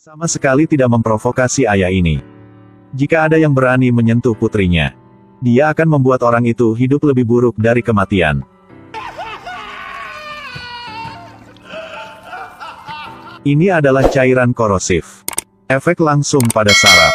Sama sekali tidak memprovokasi ayah ini. Jika ada yang berani menyentuh putrinya, dia akan membuat orang itu hidup lebih buruk dari kematian. Ini adalah cairan korosif. Efek langsung pada saraf.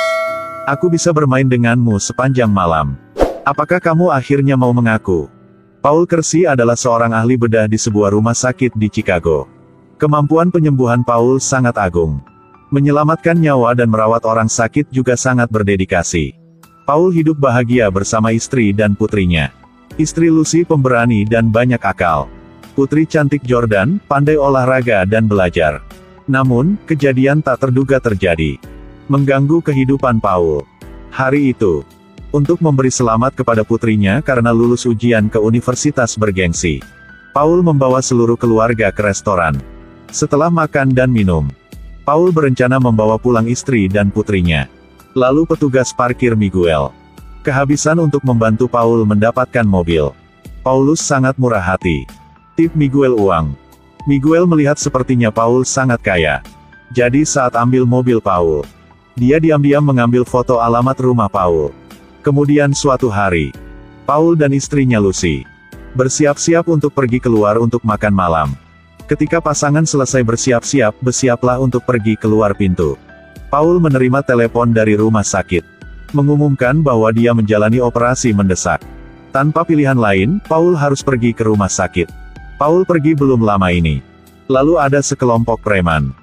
Aku bisa bermain denganmu sepanjang malam. Apakah kamu akhirnya mau mengaku? Paul Kersey adalah seorang ahli bedah di sebuah rumah sakit di Chicago. Kemampuan penyembuhan Paul sangat agung. Menyelamatkan nyawa dan merawat orang sakit juga sangat berdedikasi. Paul hidup bahagia bersama istri dan putrinya. Istri Lucy pemberani dan banyak akal. Putri cantik Jordan, pandai olahraga dan belajar. Namun, kejadian tak terduga terjadi. Mengganggu kehidupan Paul. Hari itu, untuk memberi selamat kepada putrinya karena lulus ujian ke universitas bergengsi, Paul membawa seluruh keluarga ke restoran. Setelah makan dan minum, Paul berencana membawa pulang istri dan putrinya. Lalu petugas parkir Miguel kehabisan untuk membantu Paul mendapatkan mobil. Paulus sangat murah hati. Tip Miguel uang. Miguel melihat sepertinya Paul sangat kaya. Jadi saat ambil mobil Paul, dia diam-diam mengambil foto alamat rumah Paul. Kemudian suatu hari, Paul dan istrinya Lucy bersiap-siap untuk pergi keluar untuk makan malam. Ketika pasangan selesai bersiap-siap, bersiaplah untuk pergi keluar pintu. Paul menerima telepon dari rumah sakit, mengumumkan bahwa dia menjalani operasi mendesak. Tanpa pilihan lain, Paul harus pergi ke rumah sakit. Paul pergi belum lama ini. Lalu ada sekelompok preman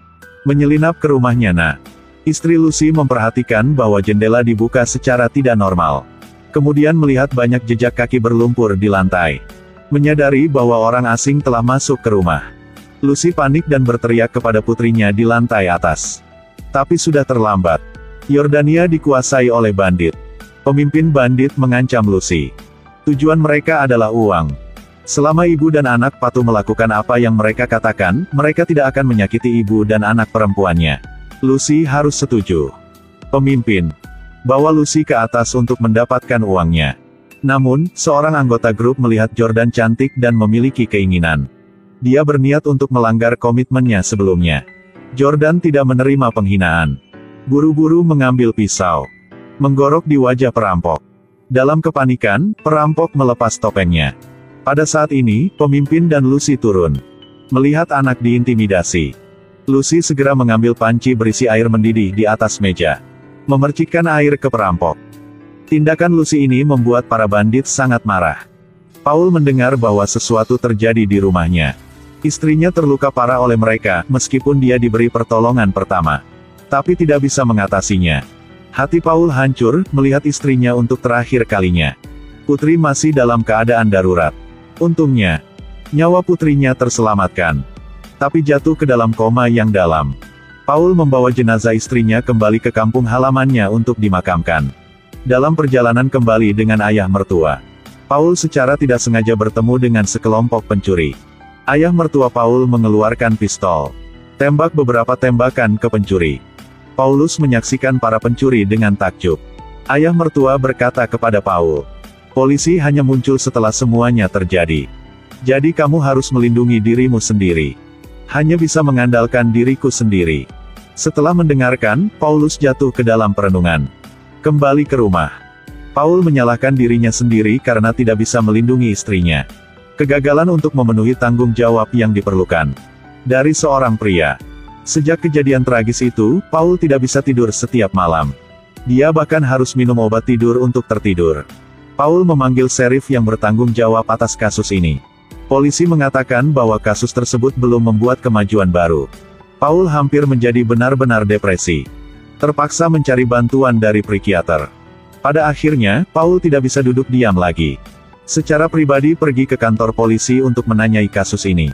menyelinap ke rumahnya. Istri Lucy memperhatikan bahwa jendela dibuka secara tidak normal. Kemudian melihat banyak jejak kaki berlumpur di lantai. Menyadari bahwa orang asing telah masuk ke rumah, Lucy panik dan berteriak kepada putrinya di lantai atas. Tapi sudah terlambat. Yordania dikuasai oleh bandit. Pemimpin bandit mengancam Lucy. Tujuan mereka adalah uang. Selama ibu dan anak patuh melakukan apa yang mereka katakan, mereka tidak akan menyakiti ibu dan anak perempuannya. Lucy harus setuju. Pemimpin bawa Lucy ke atas untuk mendapatkan uangnya. Namun, seorang anggota grup melihat Jordan cantik dan memiliki keinginan. Dia berniat untuk melanggar komitmennya sebelumnya. Jordan tidak menerima penghinaan. Buru-buru mengambil pisau, menggorok di wajah perampok. Dalam kepanikan, perampok melepas topengnya. Pada saat ini, pemimpin dan Lucy turun. Melihat anak diintimidasi, Lucy segera mengambil panci berisi air mendidih di atas meja, memercikkan air ke perampok. Tindakan Lucy ini membuat para bandit sangat marah. Paul mendengar bahwa sesuatu terjadi di rumahnya. Istrinya terluka parah oleh mereka, meskipun dia diberi pertolongan pertama, tapi tidak bisa mengatasinya. Hati Paul hancur, melihat istrinya untuk terakhir kalinya. Putri masih dalam keadaan darurat. Untungnya, nyawa putrinya terselamatkan, tapi jatuh ke dalam koma yang dalam. Paul membawa jenazah istrinya kembali ke kampung halamannya untuk dimakamkan. Dalam perjalanan kembali dengan ayah mertua, Paul secara tidak sengaja bertemu dengan sekelompok pencuri. Ayah mertua Paul mengeluarkan pistol, tembak beberapa tembakan ke pencuri. Paulus menyaksikan para pencuri dengan takjub. Ayah mertua berkata kepada Paul, "Polisi hanya muncul setelah semuanya terjadi. Jadi kamu harus melindungi dirimu sendiri. Hanya bisa mengandalkan diriku sendiri." Setelah mendengarkan, Paulus jatuh ke dalam perenungan. Kembali ke rumah, Paul menyalahkan dirinya sendiri karena tidak bisa melindungi istrinya. Kegagalan untuk memenuhi tanggung jawab yang diperlukan dari seorang pria. Sejak kejadian tragis itu, Paul tidak bisa tidur setiap malam. Dia bahkan harus minum obat tidur untuk tertidur. Paul memanggil sheriff yang bertanggung jawab atas kasus ini. Polisi mengatakan bahwa kasus tersebut belum membuat kemajuan baru. Paul hampir menjadi benar-benar depresi. Terpaksa mencari bantuan dari psikiater. Pada akhirnya, Paul tidak bisa duduk diam lagi. Secara pribadi pergi ke kantor polisi untuk menanyai kasus ini.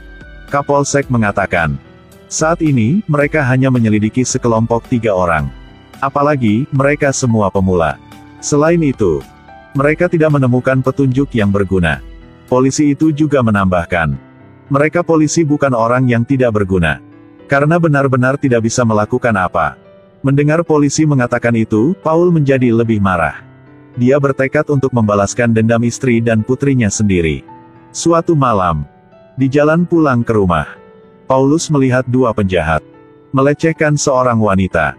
Kapolsek mengatakan, saat ini, mereka hanya menyelidiki sekelompok 3 orang. Apalagi, mereka semua pemula. Selain itu, mereka tidak menemukan petunjuk yang berguna. Polisi itu juga menambahkan, mereka polisi bukan orang yang tidak berguna. Karena benar-benar tidak bisa melakukan apa. Mendengar polisi mengatakan itu, Paul menjadi lebih marah. Dia bertekad untuk membalaskan dendam istri dan putrinya sendiri. Suatu malam, di jalan pulang ke rumah, Paulus melihat 2 penjahat. melecehkan seorang wanita.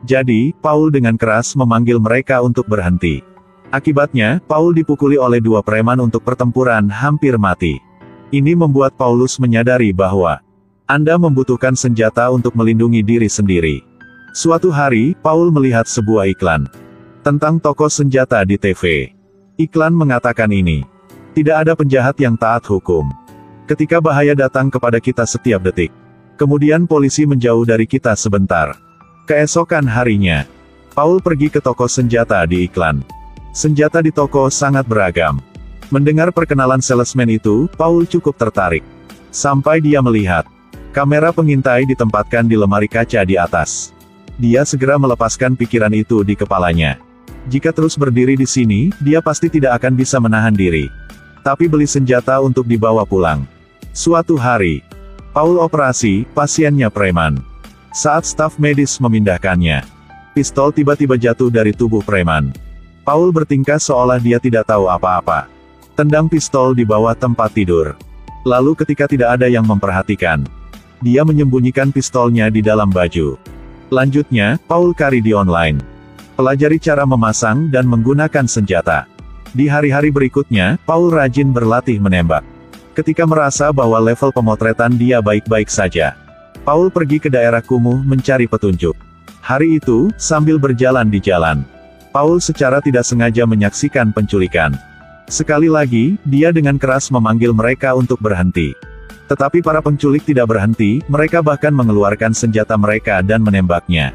Jadi, Paul dengan keras memanggil mereka untuk berhenti. Akibatnya, Paul dipukuli oleh dua preman untuk pertempuran hampir mati. Ini membuat Paulus menyadari bahwa Anda membutuhkan senjata untuk melindungi diri sendiri. Suatu hari, Paul melihat sebuah iklan tentang toko senjata di TV. Iklan mengatakan ini, tidak ada penjahat yang taat hukum. Ketika bahaya datang kepada kita setiap detik, kemudian polisi menjauh dari kita sebentar. Keesokan harinya, Paul pergi ke toko senjata di iklan. Senjata di toko sangat beragam. Mendengar perkenalan salesman itu, Paul cukup tertarik. Sampai dia melihat kamera pengintai ditempatkan di lemari kaca di atas. Dia segera melepaskan pikiran itu di kepalanya. Jika terus berdiri di sini, dia pasti tidak akan bisa menahan diri. Tapi beli senjata untuk dibawa pulang. Suatu hari, Paul operasi pasiennya preman. Saat staf medis memindahkannya, pistol tiba-tiba jatuh dari tubuh preman. Paul bertingkah seolah dia tidak tahu apa-apa. Tendang pistol di bawah tempat tidur. Lalu ketika tidak ada yang memperhatikan, dia menyembunyikan pistolnya di dalam baju. Lanjutnya, Paul cari di online. Pelajari cara memasang dan menggunakan senjata. Di hari-hari berikutnya, Paul rajin berlatih menembak. Ketika merasa bahwa level pemotretan dia baik-baik saja, Paul pergi ke daerah kumuh mencari petunjuk. Hari itu, sambil berjalan di jalan, Paul secara tidak sengaja menyaksikan penculikan. Sekali lagi, dia dengan keras memanggil mereka untuk berhenti. Tetapi para penculik tidak berhenti, mereka bahkan mengeluarkan senjata mereka dan menembaknya.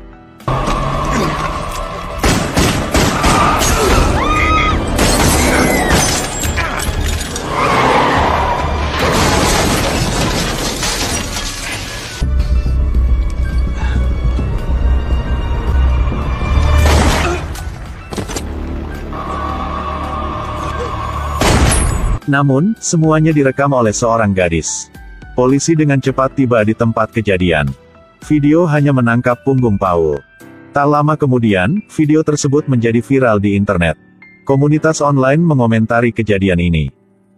Namun, semuanya direkam oleh seorang gadis. Polisi dengan cepat tiba di tempat kejadian. Video hanya menangkap punggung Paul. Tak lama kemudian, video tersebut menjadi viral di internet. Komunitas online mengomentari kejadian ini.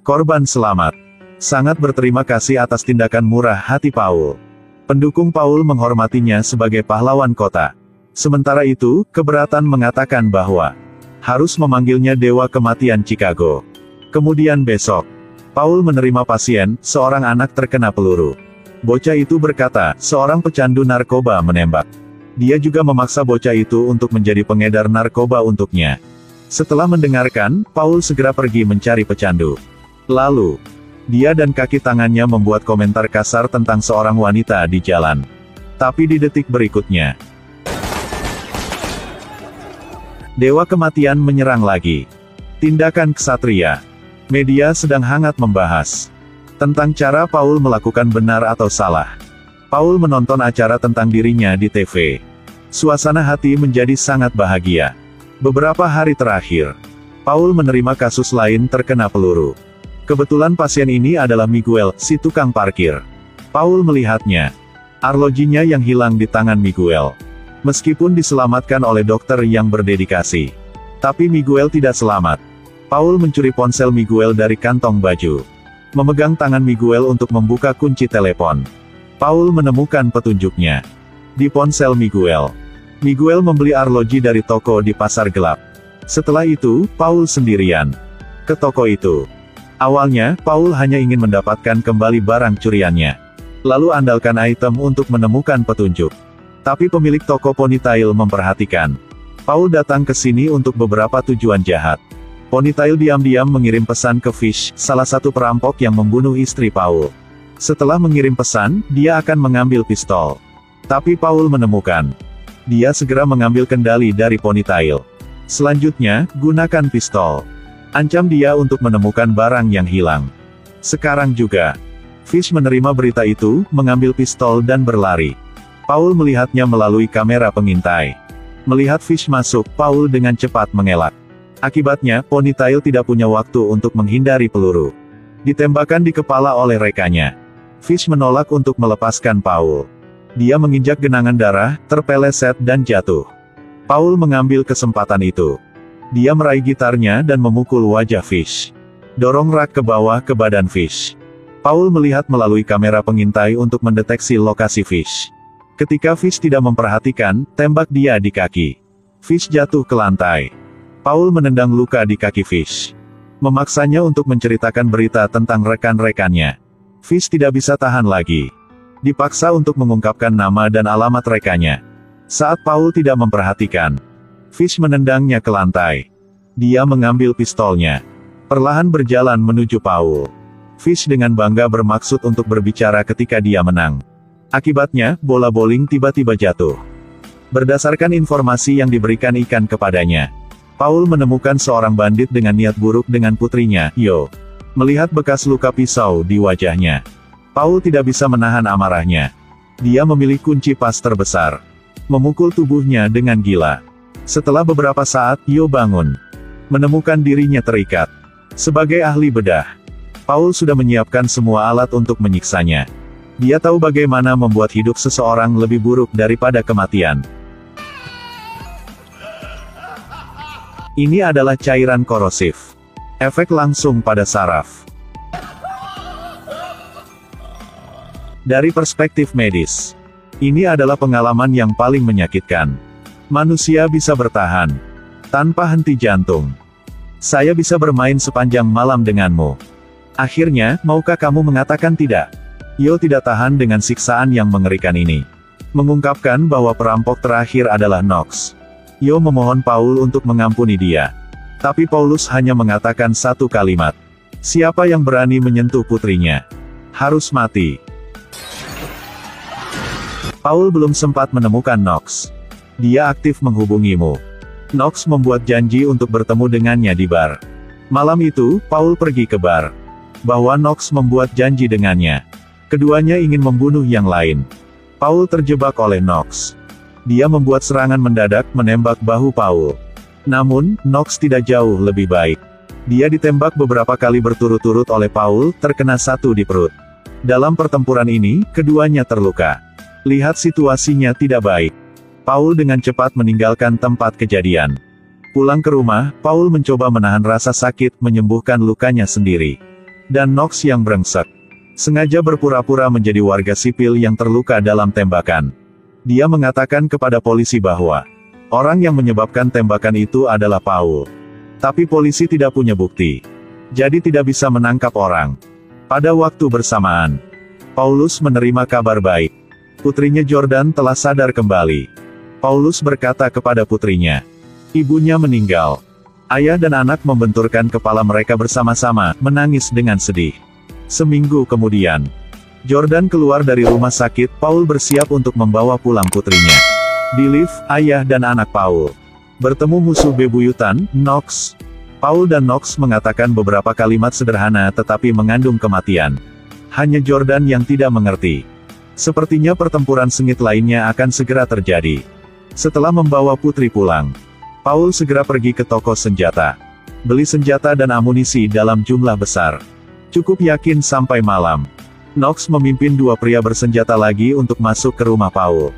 Korban selamat. Sangat berterima kasih atas tindakan murah hati Paul. Pendukung Paul menghormatinya sebagai pahlawan kota. Sementara itu, keberatan mengatakan bahwa harus memanggilnya Dewa Kematian Chicago. Kemudian besok, Paul menerima pasien, seorang anak terkena peluru. Bocah itu berkata, seorang pecandu narkoba menembak. Dia juga memaksa bocah itu untuk menjadi pengedar narkoba untuknya. Setelah mendengarkan, Paul segera pergi mencari pecandu. Lalu, dia dan kaki tangannya membuat komentar kasar tentang seorang wanita di jalan. Tapi di detik berikutnya, Dewa Kematian menyerang lagi. Tindakan ksatria. Media sedang hangat membahas tentang cara Paul melakukan benar atau salah. Paul menonton acara tentang dirinya di TV. Suasana hati menjadi sangat bahagia. Beberapa hari terakhir, Paul menerima kasus lain terkena peluru. Kebetulan pasien ini adalah Miguel, si tukang parkir. Paul melihatnya. Arlojinya yang hilang di tangan Miguel. Meskipun diselamatkan oleh dokter yang berdedikasi, tapi Miguel tidak selamat. Paul mencuri ponsel Miguel dari kantong baju. Memegang tangan Miguel untuk membuka kunci telepon. Paul menemukan petunjuknya di ponsel Miguel. Miguel membeli arloji dari toko di pasar gelap. Setelah itu, Paul sendirian ke toko itu. Awalnya, Paul hanya ingin mendapatkan kembali barang curiannya, lalu andalkan item untuk menemukan petunjuk. Tapi pemilik toko ponytail memperhatikan. Paul datang ke sini untuk beberapa tujuan jahat. Ponytail diam-diam mengirim pesan ke Fish, salah satu perampok yang membunuh istri Paul. Setelah mengirim pesan, dia akan mengambil pistol. Tapi Paul menemukan. Dia segera mengambil kendali dari Ponytail. Selanjutnya, gunakan pistol. Ancam dia untuk menemukan barang yang hilang. Sekarang juga, Fish menerima berita itu, mengambil pistol dan berlari. Paul melihatnya melalui kamera pengintai. Melihat Fish masuk, Paul dengan cepat mengelak. Akibatnya, Ponytail tidak punya waktu untuk menghindari peluru. Ditembakkan di kepala oleh rekannya. Fish menolak untuk melepaskan Paul. Dia menginjak genangan darah, terpeleset dan jatuh. Paul mengambil kesempatan itu. Dia meraih gitarnya dan memukul wajah Fish. Dorong rak ke bawah ke badan Fish. Paul melihat melalui kamera pengintai untuk mendeteksi lokasi Fish. Ketika Fish tidak memperhatikan, tembak dia di kaki. Fish jatuh ke lantai. Paul menendang luka di kaki Fish. Memaksanya untuk menceritakan berita tentang rekan-rekannya. Fish tidak bisa tahan lagi. Dipaksa untuk mengungkapkan nama dan alamat rekannya. Saat Paul tidak memperhatikan, Fish menendangnya ke lantai. Dia mengambil pistolnya. Perlahan berjalan menuju Paul. Fish dengan bangga bermaksud untuk berbicara ketika dia menang. Akibatnya, bola bowling tiba-tiba jatuh. Berdasarkan informasi yang diberikan ikan kepadanya, Paul menemukan seorang bandit dengan niat buruk dengan putrinya, Yo. Melihat bekas luka pisau di wajahnya, Paul tidak bisa menahan amarahnya. Dia memilih kunci pas terbesar. Memukul tubuhnya dengan gila. Setelah beberapa saat, Yo bangun. Menemukan dirinya terikat. Sebagai ahli bedah, Paul sudah menyiapkan semua alat untuk menyiksanya. Dia tahu bagaimana membuat hidup seseorang lebih buruk daripada kematian. Ini adalah cairan korosif. Efek langsung pada saraf. Dari perspektif medis, ini adalah pengalaman yang paling menyakitkan. Manusia bisa bertahan tanpa henti jantung. Saya bisa bermain sepanjang malam denganmu. Akhirnya, maukah kamu mengatakan tidak? Yo tidak tahan dengan siksaan yang mengerikan ini. Mengungkapkan bahwa perampok terakhir adalah Knox. Yo memohon Paul untuk mengampuni dia. Tapi Paulus hanya mengatakan satu kalimat. Siapa yang berani menyentuh putrinya, harus mati. Paul belum sempat menemukan Knox. Dia aktif menghubungimu. Knox membuat janji untuk bertemu dengannya di bar. Malam itu, Paul pergi ke bar. Bahwa Knox membuat janji dengannya. Keduanya ingin membunuh yang lain. Paul terjebak oleh Knox. Dia membuat serangan mendadak menembak bahu Paul. Namun, Knox tidak jauh lebih baik. Dia ditembak beberapa kali berturut-turut oleh Paul, terkena satu di perut. Dalam pertempuran ini, keduanya terluka. Lihat situasinya tidak baik. Paul dengan cepat meninggalkan tempat kejadian. Pulang ke rumah, Paul mencoba menahan rasa sakit, menyembuhkan lukanya sendiri. Dan Knox yang brengsek sengaja berpura-pura menjadi warga sipil yang terluka dalam tembakan. Dia mengatakan kepada polisi bahwa orang yang menyebabkan tembakan itu adalah Paul. Tapi polisi tidak punya bukti. Jadi tidak bisa menangkap orang. Pada waktu bersamaan, Paulus menerima kabar baik. Putrinya Jordan telah sadar kembali. Paulus berkata kepada putrinya, ibunya meninggal. Ayah dan anak membenturkan kepala mereka bersama-sama, menangis dengan sedih. Seminggu kemudian, Jordan keluar dari rumah sakit. Paul bersiap untuk membawa pulang putrinya. Di lift, ayah dan anak Paul bertemu musuh bebuyutan, Knox. Paul dan Knox mengatakan beberapa kalimat sederhana tetapi mengandung kematian. Hanya Jordan yang tidak mengerti. Sepertinya pertempuran sengit lainnya akan segera terjadi. Setelah membawa putri pulang, Paul segera pergi ke toko senjata. Beli senjata dan amunisi dalam jumlah besar. Cukup yakin sampai malam. Knox memimpin dua pria bersenjata lagi untuk masuk ke rumah Paul.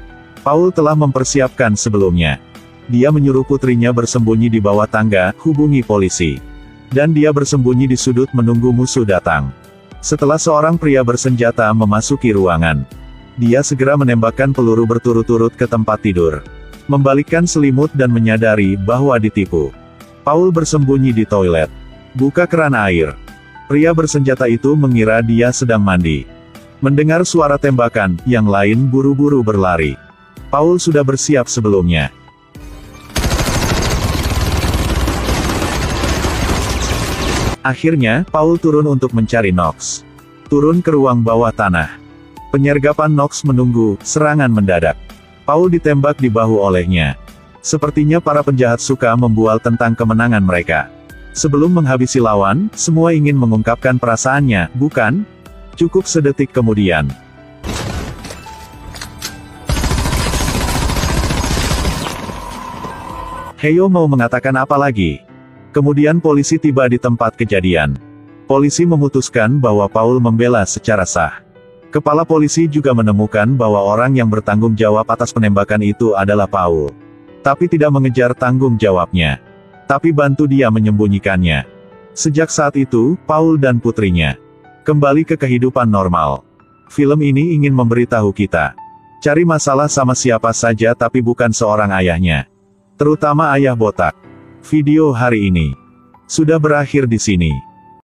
Paul telah mempersiapkan sebelumnya. Dia menyuruh putrinya bersembunyi di bawah tangga, hubungi polisi. Dan dia bersembunyi di sudut menunggu musuh datang. Setelah seorang pria bersenjata memasuki ruangan, dia segera menembakkan peluru berturut-turut ke tempat tidur. Membalikkan selimut dan menyadari bahwa ditipu. Paul bersembunyi di toilet. Buka keran air. Pria bersenjata itu mengira dia sedang mandi. Mendengar suara tembakan, yang lain buru-buru berlari. Paul sudah bersiap sebelumnya. Akhirnya, Paul turun untuk mencari Knox. Turun ke ruang bawah tanah. Penyergapan Knox menunggu, serangan mendadak. Paul ditembak di bahu olehnya. Sepertinya para penjahat suka membual tentang kemenangan mereka. Sebelum menghabisi lawan, semua ingin mengungkapkan perasaannya, bukan? Cukup sedetik kemudian. Heyo mau mengatakan apa lagi? Kemudian polisi tiba di tempat kejadian. Polisi memutuskan bahwa Paul membela secara sah. Kepala polisi juga menemukan bahwa orang yang bertanggung jawab atas penembakan itu adalah Paul. Tapi tidak mengejar tanggung jawabnya. Tapi bantu dia menyembunyikannya. Sejak saat itu, Paul dan putrinya kembali ke kehidupan normal. Film ini ingin memberitahu kita Cari masalah sama siapa saja tapi bukan seorang ayahnya. Terutama ayah botak. Video hari ini sudah berakhir di sini.